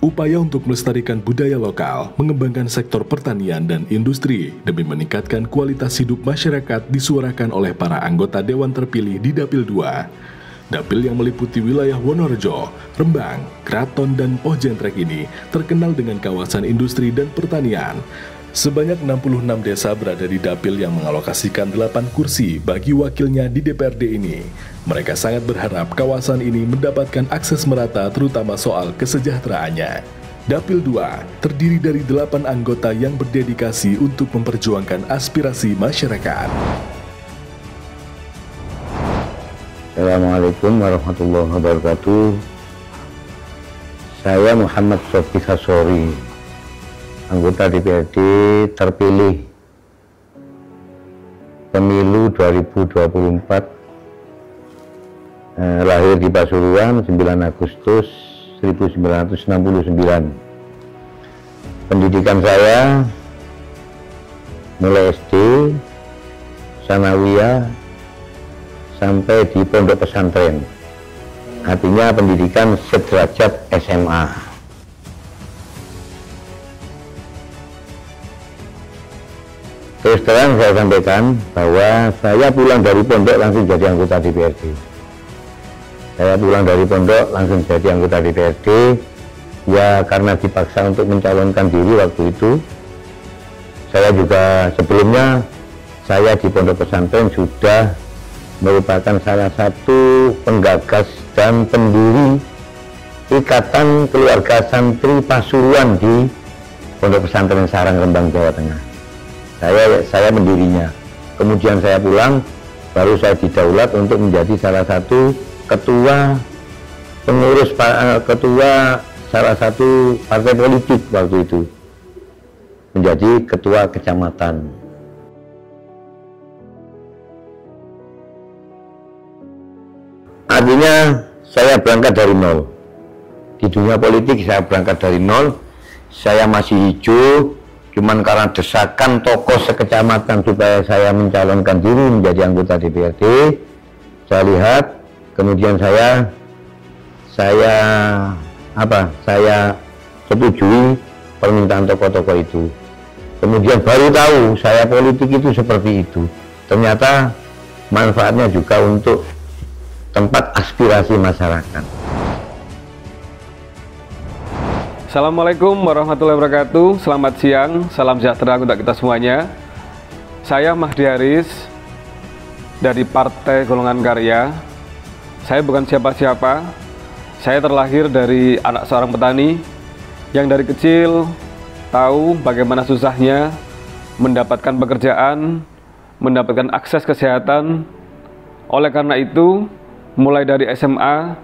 Upaya untuk melestarikan budaya lokal, mengembangkan sektor pertanian dan industri demi meningkatkan kualitas hidup masyarakat disuarakan oleh para anggota Dewan terpilih di Dapil 2. Dapil yang meliputi wilayah Wonorejo, Rembang, Kraton, dan Pohjentrek ini terkenal dengan kawasan industri dan pertanian. Sebanyak 66 desa berada di Dapil yang mengalokasikan 8 kursi bagi wakilnya di DPRD ini. Mereka sangat berharap kawasan ini mendapatkan akses merata terutama soal kesejahteraannya. Dapil 2 terdiri dari 8 anggota yang berdedikasi untuk memperjuangkan aspirasi masyarakat. Assalamualaikum warahmatullahi wabarakatuh. Saya Muhammad Sofi Hasori, anggota DPRD terpilih pemilu 2024, lahir di Pasuruan 9 Agustus 1969. Pendidikan saya mulai SD, sanawiyah, sampai di pondok pesantren, artinya pendidikan sederajat SMA. Terus terang saya sampaikan bahwa saya pulang dari pondok langsung jadi anggota DPRD. Saya pulang dari pondok langsung jadi anggota DPRD, ya karena dipaksa untuk mencalonkan diri waktu itu. Saya juga sebelumnya, saya di pondok pesantren sudah merupakan salah satu penggagas dan pendiri Ikatan Keluarga Santri Pasuruan di Pondok Pesantren Sarang, Rembang, Jawa Tengah. Saya pendirinya. Kemudian saya pulang, baru saya didaulat untuk menjadi salah satu ketua pengurus, ketua salah satu partai politik waktu itu, menjadi ketua kecamatan. Artinya saya berangkat dari nol. Di dunia politik saya berangkat dari nol. Saya masih hijau, cuman karena desakan tokoh sekecamatan supaya saya mencalonkan diri menjadi anggota DPRD. Saya lihat, kemudian saya setujui permintaan tokoh-tokoh itu. Kemudian baru tahu saya politik itu seperti itu. Ternyata manfaatnya juga untuk tempat aspirasi masyarakat. Assalamualaikum warahmatullahi wabarakatuh. Selamat siang, salam sejahtera untuk kita semuanya. Saya Mahdi Haris dari Partai Golongan Karya. Saya bukan siapa-siapa. Saya terlahir dari anak seorang petani yang dari kecil tahu bagaimana susahnya mendapatkan pekerjaan, mendapatkan akses kesehatan. Oleh karena itu, mulai dari SMA,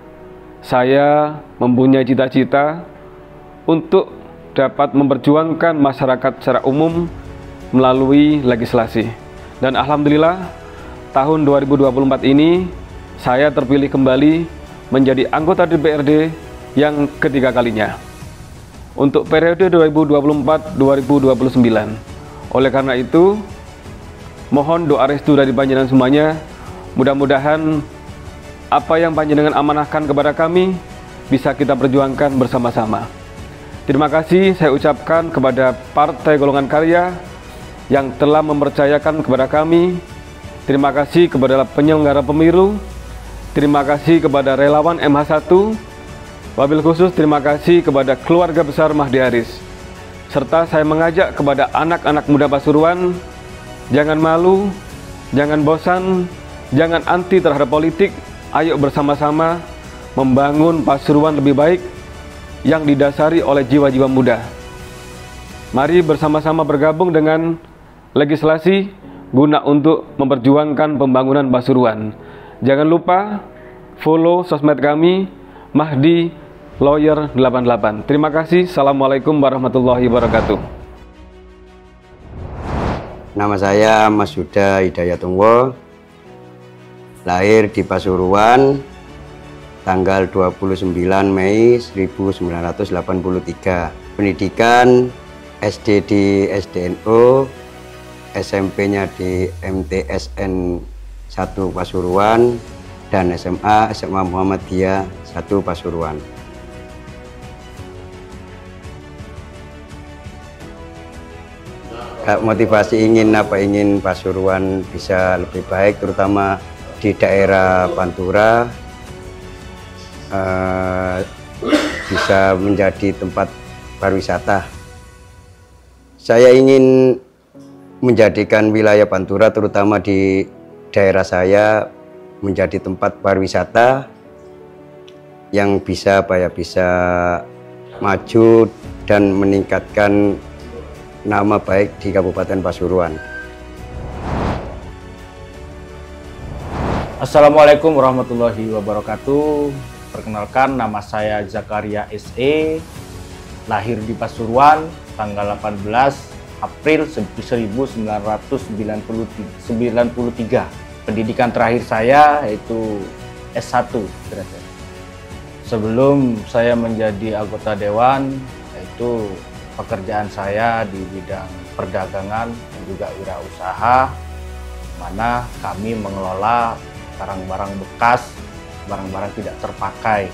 saya mempunyai cita-cita untuk dapat memperjuangkan masyarakat secara umum melalui legislasi. Dan alhamdulillah, tahun 2024 ini, saya terpilih kembali menjadi anggota DPRD yang ketiga kalinya untuk periode 2024-2029. Oleh karena itu, mohon doa restu dari panjenengan semuanya. Mudah-mudahan apa yang panjenengan amanahkan kepada kami bisa kita perjuangkan bersama-sama. Terima kasih saya ucapkan kepada Partai Golongan Karya yang telah mempercayakan kepada kami. Terima kasih kepada penyelenggara pemilu. Terima kasih kepada relawan MH1. Wabil khusus terima kasih kepada keluarga besar Mahdi Haris. Serta saya mengajak kepada anak-anak muda Pasuruan, jangan malu, jangan bosan, jangan anti terhadap politik. Ayo bersama-sama membangun Pasuruan lebih baik yang didasari oleh jiwa-jiwa muda. Mari bersama-sama bergabung dengan legislasi guna untuk memperjuangkan pembangunan Pasuruan. Jangan lupa follow sosmed kami, Mahdi Lawyer 88. Terima kasih. Assalamualaikum warahmatullahi wabarakatuh. Nama saya Mas Yuda Hidayatunggo, lahir di Pasuruan tanggal 29 Mei 1983. Pendidikan SD di SDNO, SMP-nya di MTSN 1 Pasuruan, dan SMA Muhammadiyah 1 Pasuruan. motivasi ingin Pasuruan bisa lebih baik, terutama di daerah Pantura bisa menjadi tempat pariwisata. Saya ingin menjadikan wilayah Pantura, terutama di daerah saya, menjadi tempat pariwisata yang bisa bisa maju dan meningkatkan nama baik di Kabupaten Pasuruan. Assalamualaikum warahmatullahi wabarakatuh. Perkenalkan, nama saya Zakaria SE, lahir di Pasuruan tanggal 18 April 1993. Pendidikan terakhir saya yaitu S1. Sebelum saya menjadi anggota dewan, yaitu pekerjaan saya di bidang perdagangan dan juga wirausaha, mana kami mengelola barang-barang bekas, barang-barang tidak terpakai.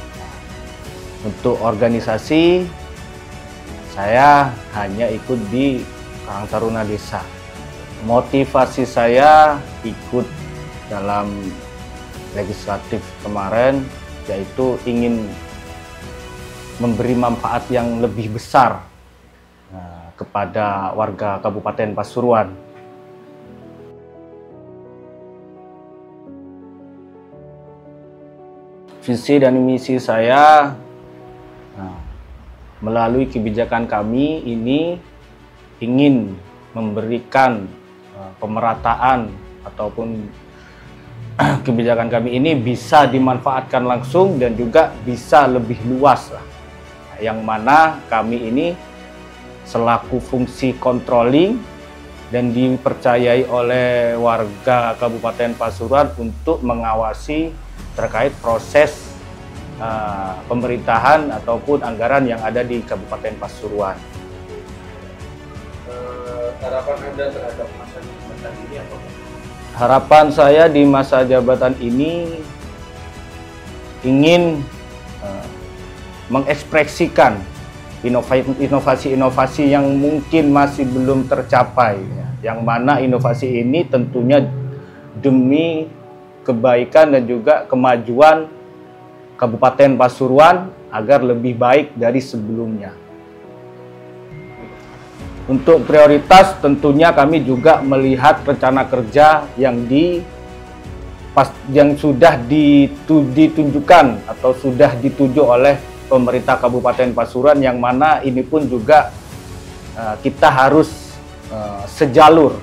Untuk organisasi, saya hanya ikut di Karang Taruna Desa. Motivasi saya ikut dalam legislatif kemarin, yaitu ingin memberi manfaat yang lebih besar kepada warga Kabupaten Pasuruan. Visi dan misi saya melalui kebijakan kami ini ingin memberikan pemerataan ataupun kebijakan kami ini bisa dimanfaatkan langsung dan juga bisa lebih luas lah. Yang mana kami ini selaku fungsi controlling dan dipercayai oleh warga Kabupaten Pasuruan untuk mengawasi terkait proses pemerintahan ataupun anggaran yang ada di Kabupaten Pasuruan. Harapan Anda terhadap masa jabatan ini apa? Harapan saya di masa jabatan ini ingin mengekspresikan inovasi-inovasi yang mungkin masih belum tercapai, yang mana inovasi ini tentunya demi kebaikan dan juga kemajuan Kabupaten Pasuruan agar lebih baik dari sebelumnya. Untuk prioritas tentunya kami juga melihat rencana kerja yang sudah ditunjukkan atau sudah dituju oleh pemerintah Kabupaten Pasuruan, yang mana ini pun juga kita harus sejalur.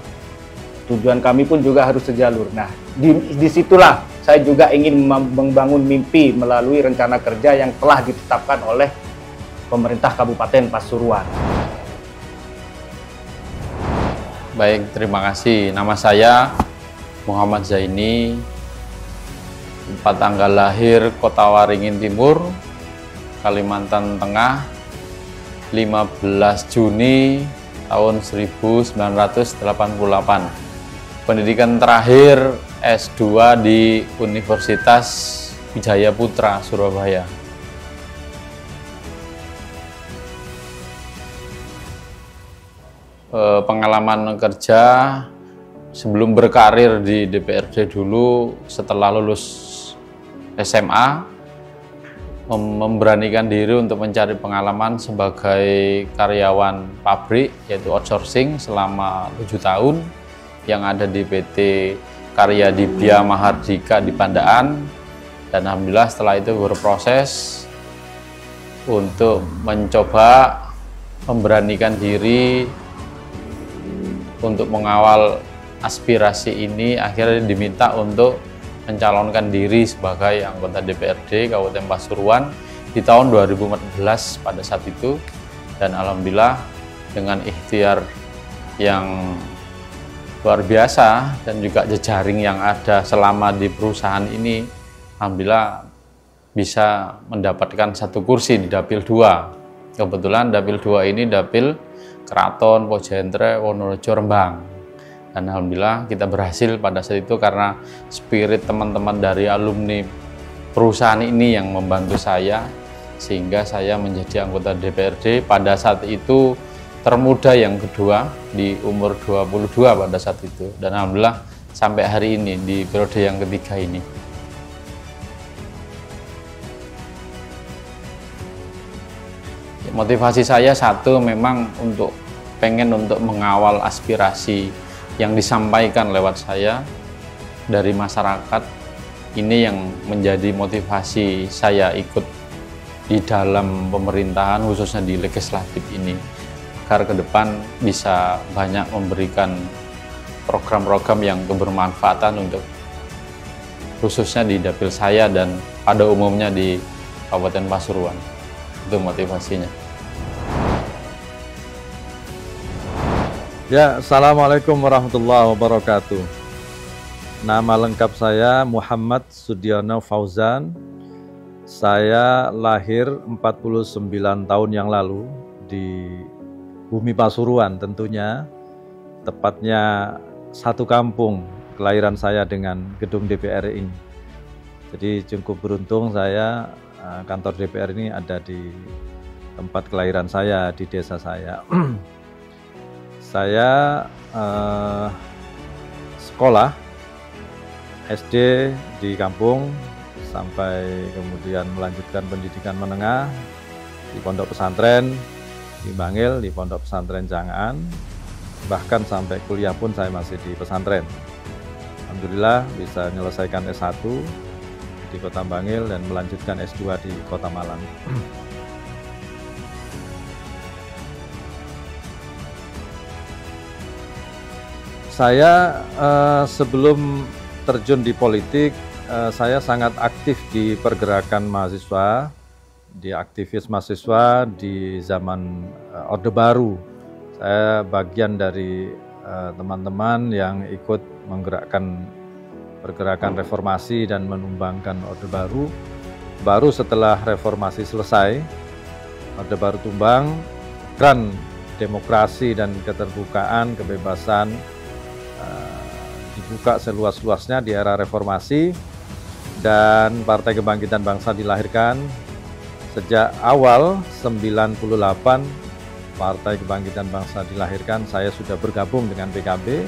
Tujuan kami pun juga harus sejalur. Nah, disitulah saya juga ingin membangun mimpi melalui rencana kerja yang telah ditetapkan oleh pemerintah Kabupaten Pasuruan. Baik, terima kasih. Nama saya Muhammad Zaini, tempat tanggal lahir Kota Waringin Timur, Kalimantan Tengah, 15 Juni tahun 1988. Pendidikan terakhir S2 di Universitas Wijaya Putra, Surabaya. Pengalaman kerja sebelum berkarir di DPRD dulu, setelah lulus SMA, memberanikan diri untuk mencari pengalaman sebagai karyawan pabrik, yaitu outsourcing selama 7 tahun yang ada di PT Karya Dibya Mahardika di Pandaan. Dan alhamdulillah setelah itu berproses untuk mencoba memberanikan diri untuk mengawal aspirasi ini, akhirnya diminta untuk mencalonkan diri sebagai anggota DPRD Kabupaten Pasuruan di tahun 2014 pada saat itu. Dan alhamdulillah dengan ikhtiar yang luar biasa dan juga jejaring yang ada selama di perusahaan ini, alhamdulillah bisa mendapatkan 1 kursi di Dapil 2. Kebetulan Dapil 2 ini Dapil Keraton, Pojentre, Wonorejo, Rembang. Dan alhamdulillah kita berhasil pada saat itu karena spirit teman-teman dari alumni perusahaan ini yang membantu saya, sehingga saya menjadi anggota DPRD. Pada saat itu termuda yang kedua di umur 22 pada saat itu, dan alhamdulillah sampai hari ini di periode yang ketiga ini. Motivasi saya satu, memang pengen untuk mengawal aspirasi yang disampaikan lewat saya dari masyarakat. Ini yang menjadi motivasi saya ikut di dalam pemerintahan, khususnya di legislatif ini, agar ke depan bisa banyak memberikan program-program yang kebermanfaatan untuk khususnya di dapil saya dan pada umumnya di Kabupaten Pasuruan. Itu motivasinya. Ya, Assalamualaikum warahmatullahi wabarakatuh. Nama lengkap saya Muhammad Sudiono Fauzan. Saya lahir 49 tahun yang lalu di bumi Pasuruan tentunya, tepatnya satu kampung kelahiran saya dengan gedung DPR ini. Jadi cukup beruntung saya, kantor DPR ini ada di tempat kelahiran saya, di desa saya. Saya sekolah SD di kampung sampai kemudian melanjutkan pendidikan menengah di pondok pesantren di Bangil, di pondok pesantren Jangaan, bahkan sampai kuliah pun saya masih di pesantren. Alhamdulillah bisa menyelesaikan S1 di Kota Bangil dan melanjutkan S2 di Kota Malang. Saya sebelum terjun di politik, saya sangat aktif di pergerakan mahasiswa, di aktivis mahasiswa di zaman Orde Baru. Saya bagian dari teman-teman yang ikut menggerakkan pergerakan reformasi dan menumbangkan Orde Baru. Baru setelah reformasi selesai, Orde Baru tumbang, kan demokrasi dan keterbukaan, kebebasan dibuka seluas-luasnya di era reformasi, dan Partai Kebangkitan Bangsa dilahirkan. Sejak awal 98 Partai Kebangkitan Bangsa dilahirkan, saya sudah bergabung dengan PKB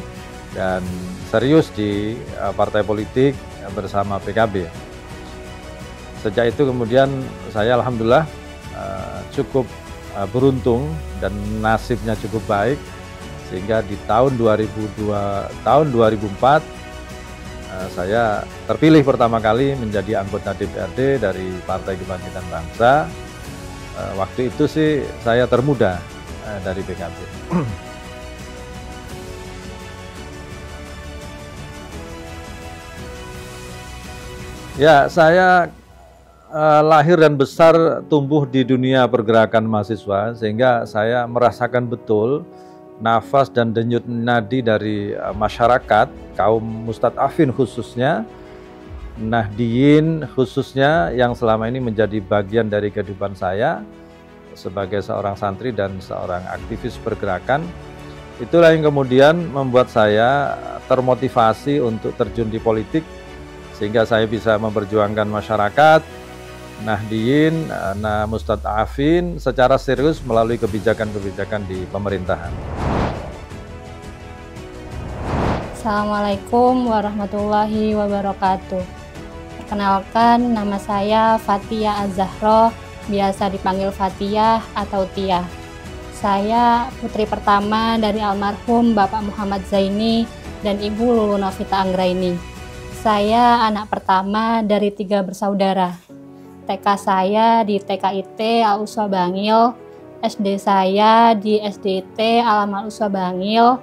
dan serius di partai politik bersama PKB. Sejak itu kemudian saya alhamdulillah cukup beruntung dan nasibnya cukup baik, sehingga di tahun 2004 saya terpilih pertama kali menjadi anggota DPRD dari Partai Kebangkitan Bangsa. Waktu itu sih saya termuda dari PKB. Ya, saya lahir dan besar tumbuh di dunia pergerakan mahasiswa, sehingga saya merasakan betul nafas dan denyut nadi dari masyarakat, kaum mustadafin khususnya, Nahdiyin khususnya, yang selama ini menjadi bagian dari kehidupan saya sebagai seorang santri dan seorang aktivis pergerakan. Itulah yang kemudian membuat saya termotivasi untuk terjun di politik, sehingga saya bisa memperjuangkan masyarakat, Nahdiyin, mustadafin secara serius melalui kebijakan-kebijakan di pemerintahan. Assalamualaikum warahmatullahi wabarakatuh. Perkenalkan, nama saya Fathia Az-Zahro, biasa dipanggil Fathia atau Tia. Saya putri pertama dari almarhum Bapak Muhammad Zaini dan Ibu Lulu Novita Anggraini. Saya anak pertama dari 3 bersaudara. TK saya di TKIT Al-Uswa Bangil, SD saya di SDIT Alam Al-Uswa Bangil,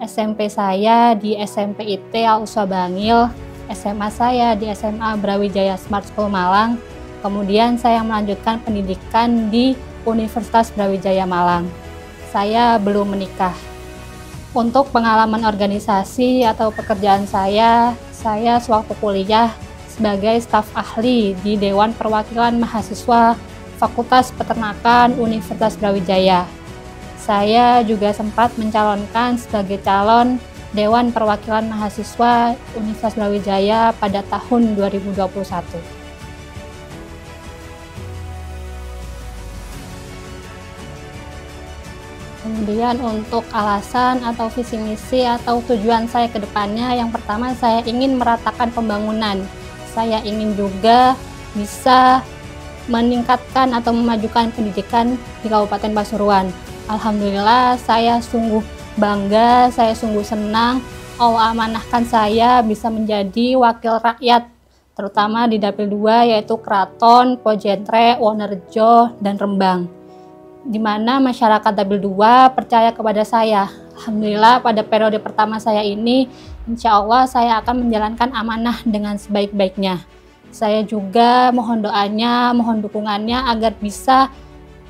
SMP saya di SMP IT Al-Uswa Bangil, SMA saya di SMA Brawijaya Smart School Malang, kemudian saya melanjutkan pendidikan di Universitas Brawijaya Malang. Saya belum menikah. Untuk pengalaman organisasi atau pekerjaan saya sewaktu kuliah sebagai staf ahli di Dewan Perwakilan Mahasiswa Fakultas Peternakan Universitas Brawijaya. Saya juga sempat mencalonkan sebagai calon Dewan Perwakilan Mahasiswa Universitas Brawijaya pada tahun 2021. Kemudian untuk alasan atau visi misi atau tujuan saya ke depannya, yang pertama saya ingin meratakan pembangunan. Saya ingin juga bisa meningkatkan atau memajukan pendidikan di Kabupaten Pasuruan. Alhamdulillah saya sungguh bangga, saya sungguh senang Allah amanahkan saya bisa menjadi wakil rakyat, terutama di Dapil 2 yaitu Keraton, Pojentre, Wonorejo, dan Rembang, di mana masyarakat Dapil 2 percaya kepada saya. Alhamdulillah pada periode pertama saya ini, insya Allah saya akan menjalankan amanah dengan sebaik-baiknya. Saya juga mohon doanya, mohon dukungannya agar bisa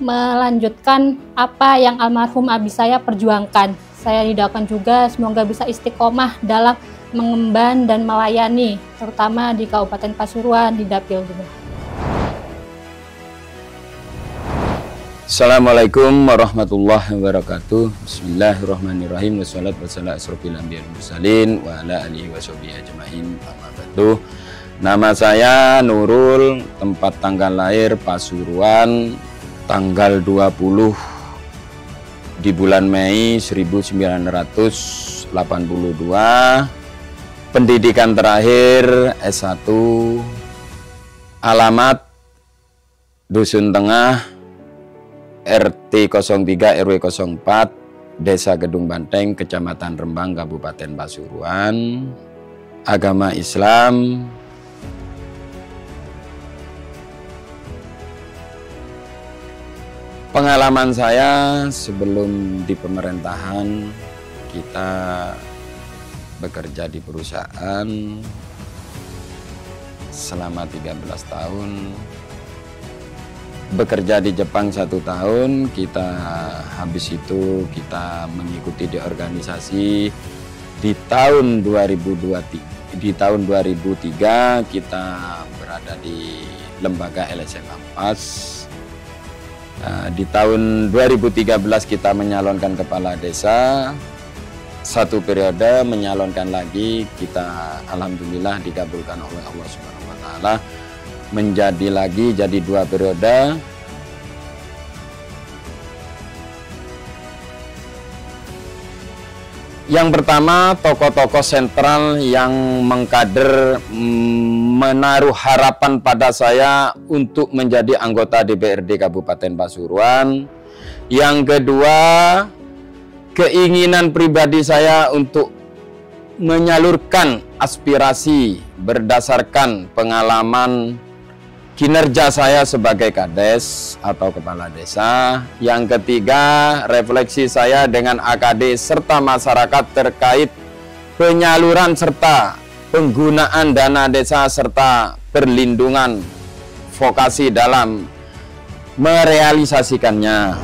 melanjutkan apa yang almarhum abi saya perjuangkan. Saya didoakan juga semoga bisa istiqomah dalam mengemban dan melayani, terutama di Kabupaten Pasuruan di Dapil 2. Assalamualaikum warahmatullahi wabarakatuh. Bismillahirrahmanirrahim. Wassalatu wassalamu ala asrofil anbiya'i wal mursalin wa ala alihi washabihi ajmain. Amma ba'du. Nama saya Nurul, tempat tanggal lahir Pasuruan, tanggal 20 di bulan Mei 1982. Pendidikan terakhir S1, alamat Dusun Tengah, RT 03 RW 04, Desa Gedung Banteng, Kecamatan Rembang, Kabupaten Pasuruan. Agama Islam. Pengalaman saya sebelum di pemerintahan, kita bekerja di perusahaan selama 13 tahun. Bekerja di Jepang 1 tahun, kita habis itu kita mengikuti di organisasi. Di tahun 2003 kita berada di lembaga LSM Ampas. Di tahun 2013 kita menyalonkan kepala desa. 1 periode menyalonkan lagi, kita alhamdulillah dikabulkan oleh Allah Subhanahu wa taala. Menjadi lagi jadi 2 periode. Yang pertama, tokoh-tokoh sentral yang mengkader menaruh harapan pada saya untuk menjadi anggota DPRD Kabupaten Pasuruan. Yang kedua, keinginan pribadi saya untuk menyalurkan aspirasi berdasarkan pengalaman kinerja saya sebagai kades atau kepala desa. Yang ketiga, refleksi saya dengan AKD serta masyarakat terkait penyaluran serta penggunaan dana desa serta perlindungan vokasi dalam merealisasikannya.